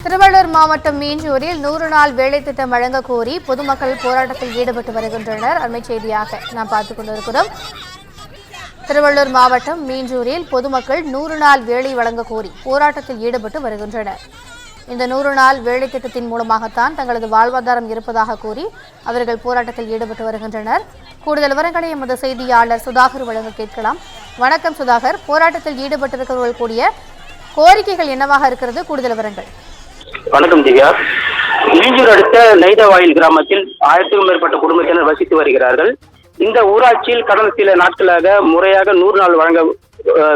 திருவள்ளூர் மாவட்டம் மீஞ்சூரில் 100 நாள் வேலை திட்டம் வழங்க கோரி பொதுமக்கள் போராட்டத்தில் ஈடுபட்டு வருகின்றனர். அண்மை செய்தியாக நாம் பார்த்துக் கொண்டிருக்கிறோம். திருவள்ளூர் மாவட்டம் மீஞ்சூரில் பொதுமக்கள் 100 நாள் வேலை வழங்க கோரி போராட்டத்தில் ஈடுபட்டு வருகின்றனர். இந்த 100 நாள் வேலை திட்டத்தின் மூலமாகத்தான் தங்களது வாழ்வாதாரம் இருப்பதாக கூறி அவர்கள் போராட்டத்தில் ஈடுபட்டு வருகின்றனர். கூடுதல் விவரங்களை எமது செய்தியாளர் சுதாகர் வழங்க கேட்கலாம். வணக்கம் சுதாகர், போராட்டத்தில் ஈடுபட்டிருக்கிறவர்கள் கூடிய கோரிக்கைகள் என்னவாக இருக்கிறது? கூடுதல் விவரங்கள். வணக்கம் திவ்யா. மீஞ்சூர் அடுத்த நைதவாயில் கிராமத்தில் 1000க்கும் மேற்பட்ட குடும்பத்தினர் வசித்து வருகிறார்கள். இந்த ஊராட்சியில் கடந்த சில நாட்களாக முறையாக 100 நாள்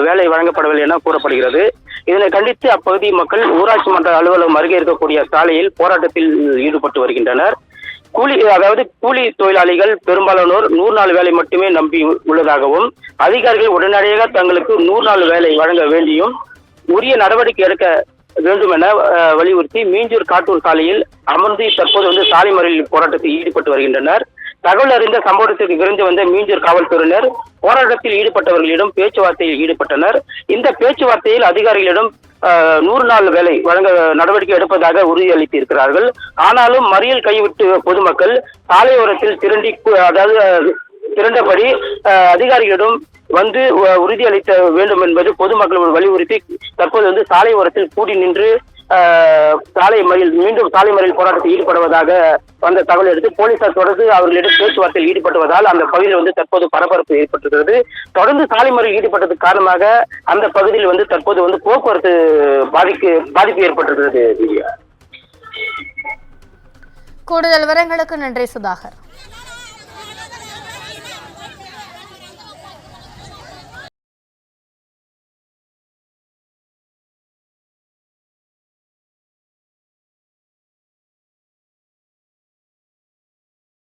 வேலை வழங்கப்படவில்லை என கூறப்படுகிறது. இதனை கண்டித்து அப்பகுதி மக்கள் ஊராட்சி மன்ற அலுவலகம் அருகே இருக்கக்கூடிய சாலையில் போராட்டத்தில் ஈடுபட்டு வருகின்றனர். கூலி தொழிலாளிகள் பெரும்பாலானோர் 100 நாள் வேலை மட்டுமே நம்பி உள்ளதாகவும், அதிகாரிகள் உடனடியாக தங்களுக்கு 100 நாள் வேலை வழங்க வேண்டியும் உரிய நடவடிக்கை எடுக்க வேண்டும் என வலியுறுத்தி மீஞ்சூர் காட்டூர் சாலையில் அமர்ந்து தற்போது சாலை மறியல் போராட்டத்தில் ஈடுபட்டு வருகின்றனர். தகவல் அறிந்த சம்பவத்திற்கு விரைந்து வந்த மீஞ்சூர் காவல்துறையினர் போராட்டத்தில் ஈடுபட்டவர்களிடம் பேச்சுவார்த்தையில் ஈடுபட்டனர். இந்த பேச்சுவார்த்தையில் அதிகாரிகளிடம் 100 நாள் வேலை வழங்க நடவடிக்கை எடுப்பதாக உறுதியளித்திருக்கிறார்கள். ஆனாலும் மறியல் கைவிட்டு பொதுமக்கள் சாலையோரத்தில் திரண்டபடி அதிகாரிகளிடம் உறுதியளிக்க வேண்டும் என்பது பொதுமக்கள் வலியுறுத்தி தற்போது சாலை ஓரத்தில் கூடி நின்று மீண்டும் சாலை மறியல் போராட்டத்தில் ஈடுபடுவதாக வந்த தகவல் எடுத்து போலீசார் தொடர்ந்து அவர்களிடம் பேச்சுவார்த்தையில் ஈடுபட்டுவதால் அந்த பகுதியில் தற்போது பரபரப்பு ஏற்பட்டிருக்கிறது. தொடர்ந்து சாலை மறியல் ஈடுபட்டதற்கு காரணமாக அந்த பகுதியில் தற்போது போக்குவரத்து பாதிப்பு ஏற்பட்டிருக்கிறது. கூடுதல் விவரங்களுக்கு நன்றி சுதாகர்.